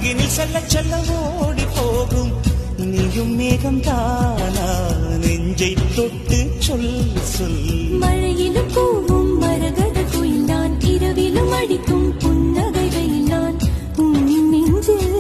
அருகினில் செல்ல செல்ல ஓடி போகும் நீயும் மேகம் தானா நெஞ்சை தொட்டு சொல் சொல் மழையிலும் கூவும் மரகத குயில் நான் இரவிலும் அடிக்கும் புன்னகை வெயில் நான் உன் நெஞ்சில்